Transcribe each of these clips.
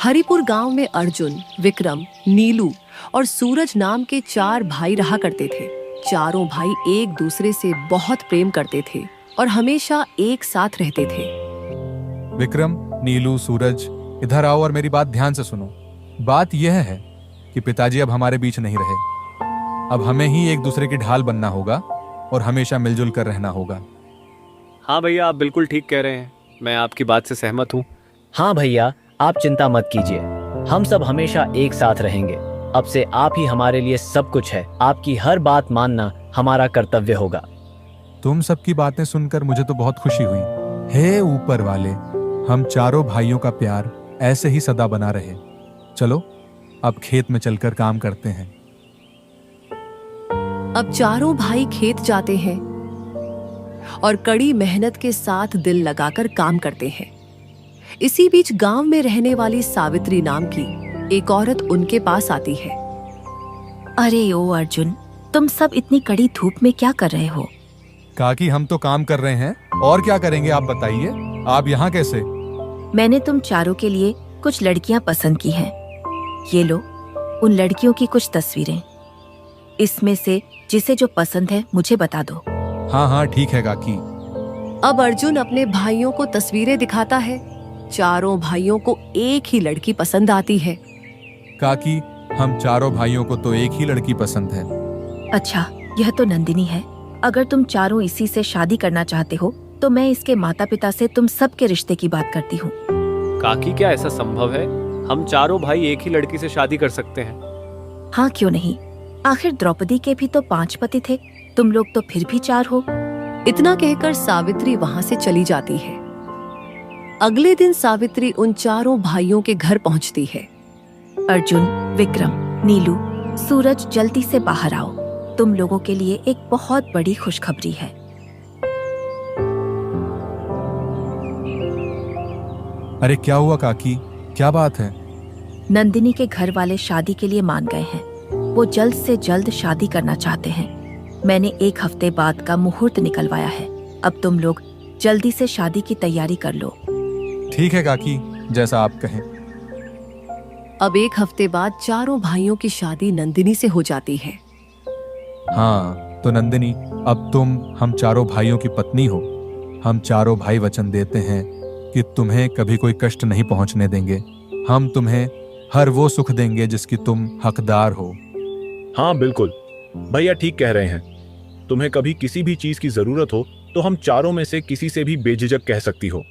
हरिपुर गांव में अर्जुन, विक्रम, नीलू और सूरज नाम के 4 भाई रहा करते थे। चारों भाई एक दूसरे से बहुत प्रेम करते थे और हमेशा एक साथ रहते थे। विक्रम, नीलू, सूरज, इधर आओ और मेरी बात ध्यान से सुनो। बात यह है कि पिताजी अब हमारे बीच नहीं रहे। अब हमें ही एक दूसरे की ढाल बनना होगा और हमेशा मिलजुल कर रहना होगा। हाँ भैया, आप बिल्कुल ठीक कह रहे हैं। मैं आपकी बात से सहमत हूँ। हाँ भैया, आप चिंता मत कीजिए, हम सब हमेशा एक साथ रहेंगे। अब से आप ही हमारे लिए सब कुछ है। आपकी हर बात मानना हमारा कर्तव्य होगा। तुम सबकी बातें सुनकर मुझे तो बहुत खुशी हुई। हे ऊपर वाले, हम चारों भाइयों का प्यार ऐसे ही सदा बना रहे। चलो अब खेत में चलकर काम करते हैं। अब चारों भाई खेत जाते हैं और कड़ी मेहनत के साथ दिल लगाकर काम करते हैं। इसी बीच गांव में रहने वाली सावित्री नाम की एक औरत उनके पास आती है। अरे ओ अर्जुन, तुम सब इतनी कड़ी धूप में क्या कर रहे हो? काकी, हम तो काम कर रहे हैं, और क्या करेंगे आप बताइए। आप यहाँ कैसे? मैंने तुम चारों के लिए कुछ लड़कियां पसंद की हैं। ये लो, उन लड़कियों की कुछ तस्वीरें। इसमें से जिसे जो पसंद है मुझे बता दो। हाँ हाँ ठीक है काकी। अब अर्जुन अपने भाइयों को तस्वीरें दिखाता है। चारों भाइयों को एक ही लड़की पसंद आती है। काकी, हम चारों भाइयों को तो एक ही लड़की पसंद है। अच्छा, यह तो नंदिनी है। अगर तुम चारों इसी से शादी करना चाहते हो तो मैं इसके माता पिता से तुम सबके रिश्ते की बात करती हूँ। काकी, क्या ऐसा संभव है? हम चारों भाई एक ही लड़की से शादी कर सकते हैं। हाँ, क्यों नहीं। आखिर द्रौपदी के भी तो 5 पति थे, तुम लोग तो फिर भी 4 हो। इतना कहकर सावित्री वहां से चली जाती है। अगले दिन सावित्री उन चारों भाइयों के घर पहुंचती है। अर्जुन, विक्रम, नीलू, सूरज, जल्दी से बाहर आओ। तुम लोगों के लिए एक बहुत बड़ी खुशखबरी है। अरे क्या हुआ काकी, क्या बात है? नंदिनी के घर वाले शादी के लिए मान गए हैं। वो जल्द से जल्द शादी करना चाहते हैं। मैंने 1 हफ्ते बाद का मुहूर्त निकलवाया है। अब तुम लोग जल्दी से शादी की तैयारी कर लो। ठीक है काकी, जैसा आप कहें। अब 1 हफ्ते बाद चारों भाइयों की शादी नंदिनी से हो जाती है। हाँ तो नंदिनी, अब तुम हम चारों भाइयों की पत्नी हो। हम चारों भाई वचन देते हैं कि तुम्हें कभी कोई कष्ट नहीं पहुंचने देंगे। हम तुम्हें हर वो सुख देंगे जिसकी तुम हकदार हो। हाँ बिल्कुल, भैया ठीक कह रहे हैं। तुम्हें कभी किसी भी चीज की जरूरत हो तो हम चारों में से किसी से भी बेझिझक कह सकती हो।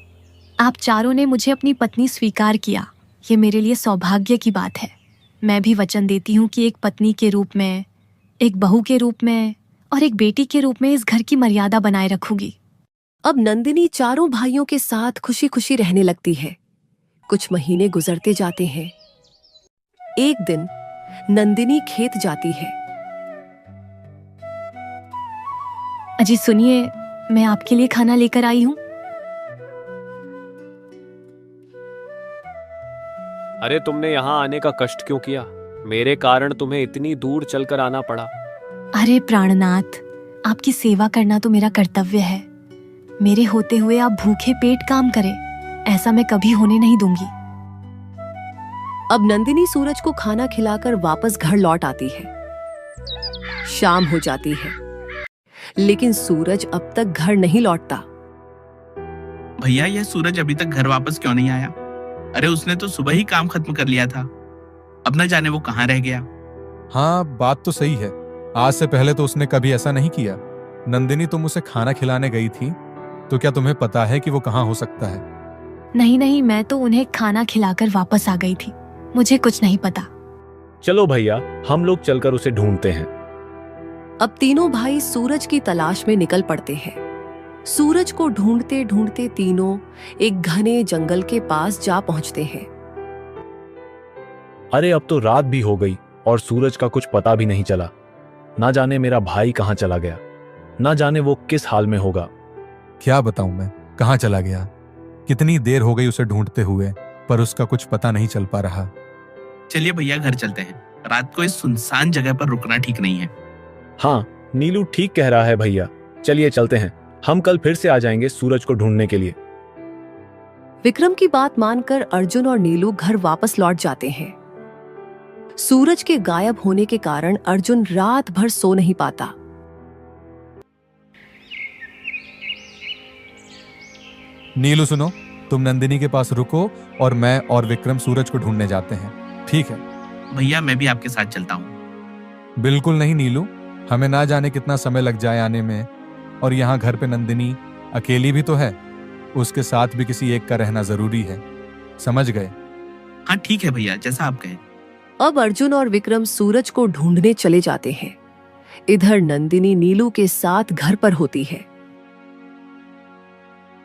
आप चारों ने मुझे अपनी पत्नी स्वीकार किया, ये मेरे लिए सौभाग्य की बात है। मैं भी वचन देती हूँ कि एक पत्नी के रूप में, एक बहू के रूप में और एक बेटी के रूप में इस घर की मर्यादा बनाए रखूंगी। अब नंदिनी चारों भाइयों के साथ खुशी खुशी रहने लगती है। कुछ महीने गुजरते जाते हैं। एक दिन नंदिनी खेत जाती है। अजी सुनिए, मैं आपके लिए खाना लेकर आई हूँ। अरे तुमने यहाँ आने का कष्ट क्यों किया? मेरे कारण तुम्हें इतनी दूर चलकर आना पड़ा। अरे प्राणनाथ, आपकी सेवा करना तो मेरा कर्तव्य है। मेरे होते हुए आप भूखे पेट काम करें, ऐसा मैं कभी होने नहीं दूंगी। अब नंदिनी सूरज को खाना खिलाकर वापस घर लौट आती है। शाम हो जाती है, लेकिन सूरज अब तक घर नहीं लौटता। भैया, यह सूरज अभी तक घर वापस क्यों नहीं आया? अरे उसने तो सुबह ही काम खत्म कर लिया था। अब न जाने वो कहाँ रह गया। हाँ बात तो सही है। आज से पहले तो उसने कभी ऐसा नहीं किया। नंदिनी, तुम उसे खाना खिलाने गई थी, तो क्या तुम्हें पता है कि वो कहाँ हो सकता है? नहीं नहीं, मैं तो उन्हें खाना खिलाकर वापस आ गई थी। मुझे कुछ नहीं पता। चलो भैया, हम लोग चलकर उसे ढूंढते हैं। अब तीनों भाई सूरज की तलाश में निकल पड़ते हैं। सूरज को ढूंढते ढूंढते तीनों एक घने जंगल के पास जा पहुंचते हैं। अरे अब तो रात भी हो गई और सूरज का कुछ पता भी नहीं चला। ना जाने मेरा भाई कहाँ चला गया, ना जाने वो किस हाल में होगा। क्या बताऊं मैं, कहाँ चला गया? कितनी देर हो गई उसे ढूंढते हुए, पर उसका कुछ पता नहीं चल पा रहा। चलिए भैया, घर चलते हैं। रात को इस सुनसान जगह पर रुकना ठीक नहीं है। हाँ, नीलू ठीक कह रहा है भैया। चलिए चलते हैं। हम कल फिर से आ जाएंगे सूरज को ढूंढने के लिए। विक्रम की बात मानकर अर्जुन और नीलू घर वापस लौट जाते हैं। सूरज के गायब होने के कारण अर्जुन रात भर सो नहीं पाता। नीलू सुनो, तुम नंदिनी के पास रुको और मैं और विक्रम सूरज को ढूंढने जाते हैं, ठीक है? भैया मैं भी आपके साथ चलता हूँ। बिल्कुल नहीं नीलू, हमें ना जाने कितना समय लग जाए आने में, और यहाँ घर पे नंदिनी अकेली भी तो है, उसके साथ भी किसी एक का रहना जरूरी है, समझ गए? हाँ ठीक है भैया, जैसा आप कहें। अब अर्जुन और विक्रम सूरज को ढूंढने चले जाते हैं। इधर नंदिनी नीलू के साथ घर पर होती है।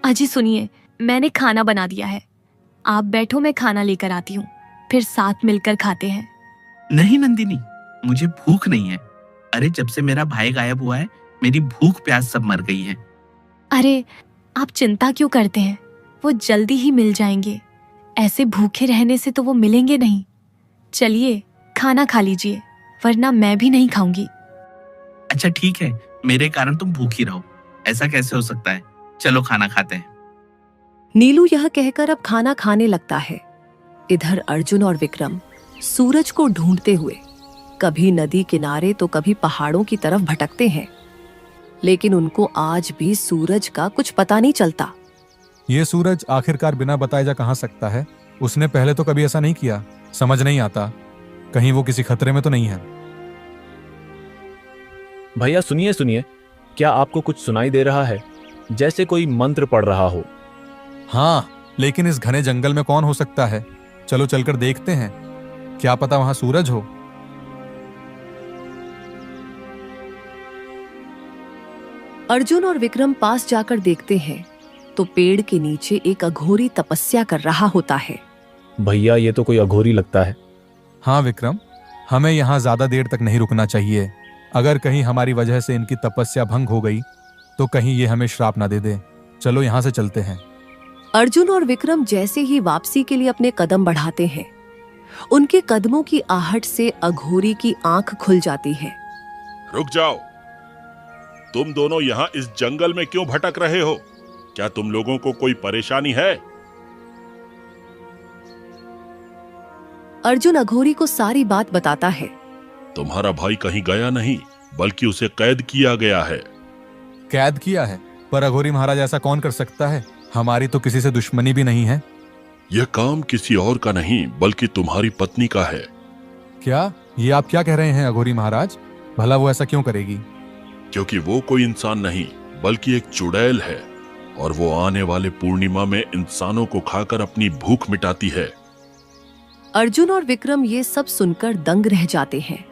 अजी सुनिए, मैंने खाना बना दिया है, आप बैठो, मैं खाना लेकर आती हूँ, फिर साथ मिलकर खाते हैं। नहीं नंदिनी, मुझे भूख नहीं है। अरे जब से मेरा भाई गायब हुआ है, मेरी भूख प्यास सब मर गई है। अरे आप चिंता क्यों करते हैं, वो जल्दी ही मिल जाएंगे। ऐसे भूखे रहने से तो वो मिलेंगे नहीं। चलिए खाना खा लीजिए, वरना मैं भी नहीं खाऊंगी। अच्छा ठीक है, मेरे कारण तुम भूखी रहो, ऐसा कैसे हो सकता है? चलो खाना खाते हैं। नीलू यह कहकर अब खाना खाने लगता है। इधर अर्जुन और विक्रम सूरज को ढूंढते हुए कभी नदी किनारे तो कभी पहाड़ों की तरफ भटकते हैं, लेकिन उनको आज भी सूरज का कुछ पता नहीं चलता। ये सूरज आखिरकार बिना बताए जा कहाँ सकता है? उसने पहले तो कभी ऐसा नहीं किया, समझ नहीं आता, कहीं वो किसी खतरे में तो नहीं है। भैया सुनिए सुनिए, क्या आपको कुछ सुनाई दे रहा है? जैसे कोई मंत्र पढ़ रहा हो। हाँ, लेकिन इस घने जंगल में कौन हो सकता है? चलो चलकर देखते हैं, क्या पता वहां सूरज हो। अर्जुन और विक्रम पास जाकर देखते हैं तो पेड़ के नीचे एक अघोरी तपस्या कर रहा होता है। भैया ये तो कोई अघोरी लगता है। हाँ विक्रम, हमें यहाँ ज्यादा देर तक नहीं रुकना चाहिए। अगर कहीं हमारी वजह से इनकी तपस्या भंग हो गई तो कहीं ये हमें श्राप ना दे दे। चलो यहाँ से चलते हैं। अर्जुन और विक्रम जैसे ही वापसी के लिए अपने कदम बढ़ाते हैं, उनके कदमों की आहट से अघोरी की आंख खुल जाती है। रुक जाओ, तुम दोनों यहाँ इस जंगल में क्यों भटक रहे हो? क्या तुम लोगों को कोई परेशानी है? अर्जुन अघोरी को सारी बात बताता है। तुम्हारा भाई कहीं गया नहीं, बल्कि उसे कैद किया गया है। कैद किया है? पर अघोरी महाराज ऐसा कौन कर सकता है? हमारी तो किसी से दुश्मनी भी नहीं है। यह काम किसी और का नहीं, बल्कि तुम्हारी पत्नी का है। क्या? ये आप क्या कह रहे हैं अघोरी महाराज? भला वो ऐसा क्यों करेगी? क्योंकि वो कोई इंसान नहीं, बल्कि एक चुड़ैल है, और वो आने वाले पूर्णिमा में इंसानों को खाकर अपनी भूख मिटाती है। अर्जुन और विक्रम ये सब सुनकर दंग रह जाते हैं।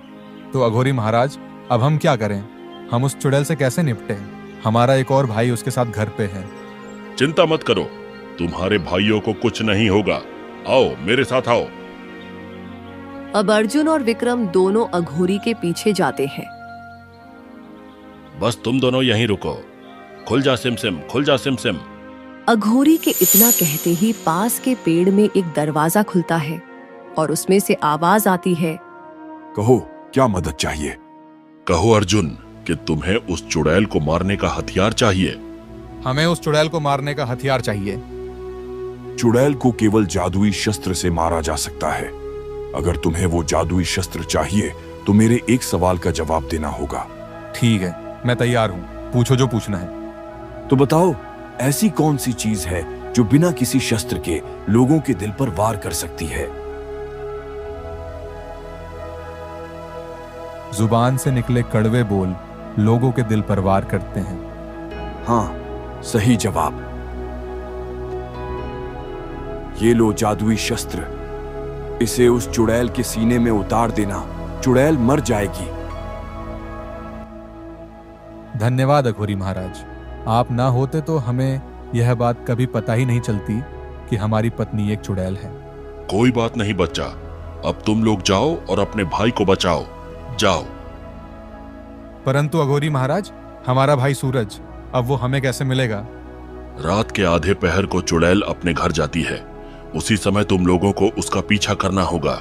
तो अघोरी महाराज, अब हम क्या करें? हम उस चुड़ैल से कैसे निपटें? हमारा एक और भाई उसके साथ घर पे है। चिंता मत करो, तुम्हारे भाइयों को कुछ नहीं होगा। आओ मेरे साथ आओ। अब अर्जुन और विक्रम दोनों अघोरी के पीछे जाते हैं। बस तुम दोनों यहीं रुको। खुल जा सिमसिम, खुल जा सिमसिम। अघोरी के इतना कहते ही पास के पेड़ में एक दरवाजा खुलता है और उसमें से आवाज आती है, कहो क्या मदद चाहिए? कहो अर्जुन कि तुम्हें उस चुड़ैल को मारने का हथियार चाहिए। हमें उस चुड़ैल को मारने का हथियार चाहिए। चुड़ैल को केवल जादुई शस्त्र से मारा जा सकता है। अगर तुम्हें वो जादुई शस्त्र चाहिए तो मेरे एक सवाल का जवाब देना होगा। ठीक है, मैं तैयार हूँ, पूछो जो पूछना है। तो बताओ, ऐसी कौन सी चीज है जो बिना किसी शस्त्र के लोगों के दिल पर वार कर सकती है? जुबान से निकले कड़वे बोल लोगों के दिल पर वार करते हैं। हाँ, सही जवाब। ये लो जादुई शस्त्र, इसे उस चुड़ैल के सीने में उतार देना, चुड़ैल मर जाएगी। धन्यवाद अघोरी महाराज, आप ना होते तो हमें यह बात कभी पता ही नहीं चलती कि हमारी पत्नी एक चुड़ैल है। कोई बात नहीं बच्चा, अब तुम लोग जाओ और अपने भाई को बचाओ। जाओ। परंतु अघोरी महाराज, हमारा भाई सूरज, अब वो हमें कैसे मिलेगा? रात के आधे पहर को चुड़ैल अपने घर जाती है, उसी समय तुम लोगों को उसका पीछा करना होगा।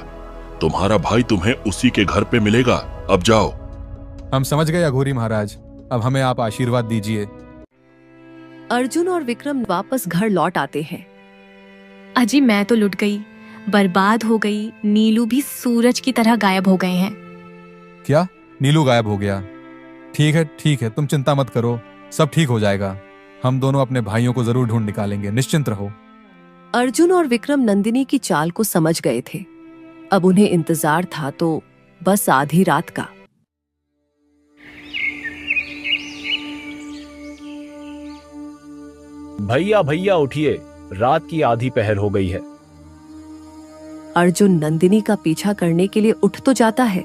तुम्हारा भाई तुम्हें उसी के घर पे मिलेगा। अब जाओ। हम समझ गए अघोरी महाराज, अब हमें आप आशीर्वाद दीजिए। अर्जुन और विक्रम वापस घर लौट आते हैं। अजी मैं तो लुट गई, बर्बाद हो गई। नीलू भी सूरज की तरह गायब हो गए हैं। क्या? नीलू गायब हो गया? ठीक है, तुम चिंता मत करो, सब ठीक हो जाएगा। हम दोनों अपने भाइयों को जरूर ढूंढ निकालेंगे, निश्चिंत रहो। अर्जुन और विक्रम नंदिनी की चाल को समझ गए थे। अब उन्हें इंतजार था तो बस आधी रात का। भैया भैया उठिए, रात की आधी पहर हो गई है। अर्जुन नंदिनी का पीछा करने के लिए उठ तो जाता है,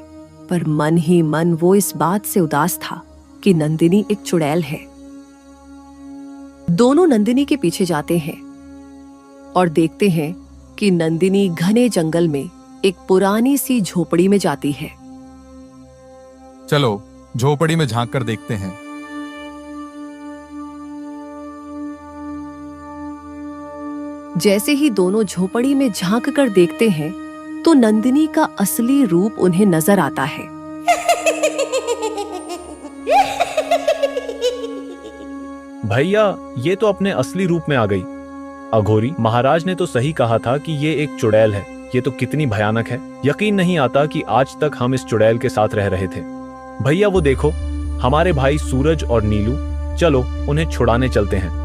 पर मन ही मन वो इस बात से उदास था कि नंदिनी एक चुड़ैल है। दोनों नंदिनी के पीछे जाते हैं और देखते हैं कि नंदिनी घने जंगल में एक पुरानी सी झोपड़ी में जाती है। चलो झोपड़ी में झांक कर देखते हैं। जैसे ही दोनों झोपड़ी में झांक कर देखते हैं तो नंदिनी का असली रूप उन्हें नजर आता है। भैया ये तो अपने असली रूप में आ गई। अघोरी, महाराज ने तो सही कहा था कि ये एक चुड़ैल है। ये तो कितनी भयानक है। यकीन नहीं आता कि आज तक हम इस चुड़ैल के साथ रह रहे थे। भैया वो देखो, हमारे भाई सूरज और नीलू, चलो उन्हें छुड़ाने चलते हैं।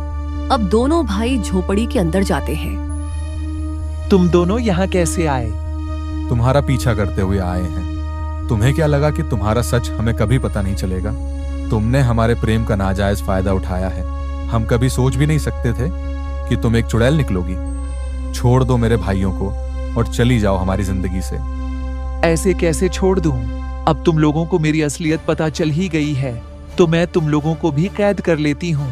अब दोनों भाई झोपड़ी के अंदर जाते हैं। तुम दोनों यहाँ कैसे आए? तुम्हारा पीछा करते हुए आए हैं। तुम्हें क्या लगा कि तुम्हारा सच हमें कभी पता नहीं चलेगा? तुमने हमारे प्रेम का नाजायज फायदा उठाया है। हम कभी सोच भी नहीं सकते थे कि तुम एक चुड़ैल निकलोगी। छोड़ दो मेरे भाइयों को और चली जाओ हमारी जिंदगी से। ऐसे कैसे छोड़ दूं? अब तुम लोगों को मेरी असलियत पता चल ही गई है, तो मैं तुम लोगों को भी कैद कर लेती हूँ।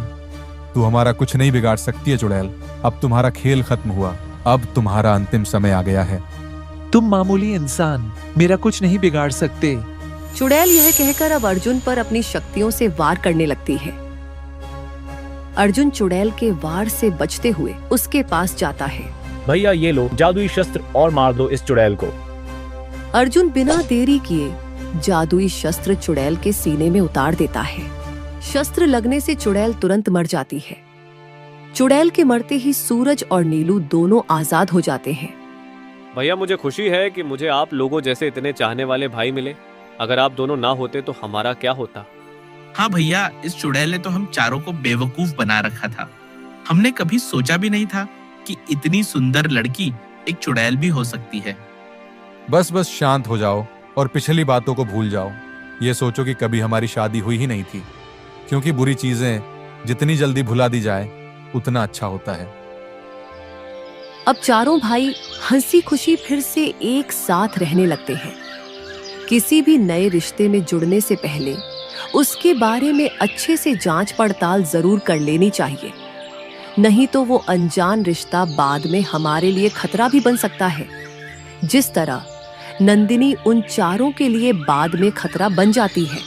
तू हमारा कुछ नहीं बिगाड़ सकती है चुड़ैल। अब तुम्हारा खेल खत्म हुआ। अब तुम्हारा अंतिम समय आ गया है। तुम मामूली इंसान मेरा कुछ नहीं बिगाड़ सकते। चुड़ैल यह कहकर अब अर्जुन पर अपनी शक्तियों से वार करने लगती है। अर्जुन चुड़ैल के वार से बचते हुए उसके पास जाता है। भैया ये लो जादुई शस्त्र और मार दो इस चुड़ैल को। अर्जुन बिना देरी किए जादुई शस्त्र चुड़ैल के सीने में उतार देता है। शस्त्र लगने से चुड़ैल तुरंत मर जाती है। चुड़ैल के मरते ही सूरज और नीलू दोनों आजाद हो जाते हैं। भैया मुझे खुशी है कि मुझे आप लोगों जैसे इतने चाहने वाले भाई मिले। अगर आप दोनों ना होते तो हमारा क्या होता। हाँ भैया, इस चुड़ैल ने तो हम चारों को बेवकूफ बना रखा था। हमने कभी सोचा भी नहीं था कि इतनी सुंदर लड़की एक चुड़ैल भी हो सकती है। बस शांत हो जाओ और पिछली बातों को भूल जाओ। ये सोचो कि कभी हमारी शादी हुई ही नहीं थी, क्योंकि बुरी चीजें जितनी जल्दी भुला दी जाए उतना अच्छा होता है। अब चारों भाई हंसी खुशी फिर से एक साथ रहने लगते हैं। किसी भी नए रिश्ते में जुड़ने से पहले उसके बारे में अच्छे से जांच पड़ताल जरूर कर लेनी चाहिए, नहीं तो वो अनजान रिश्ता बाद में हमारे लिए खतरा भी बन सकता है, जिस तरह नंदिनी उन चारों के लिए बाद में खतरा बन जाती है।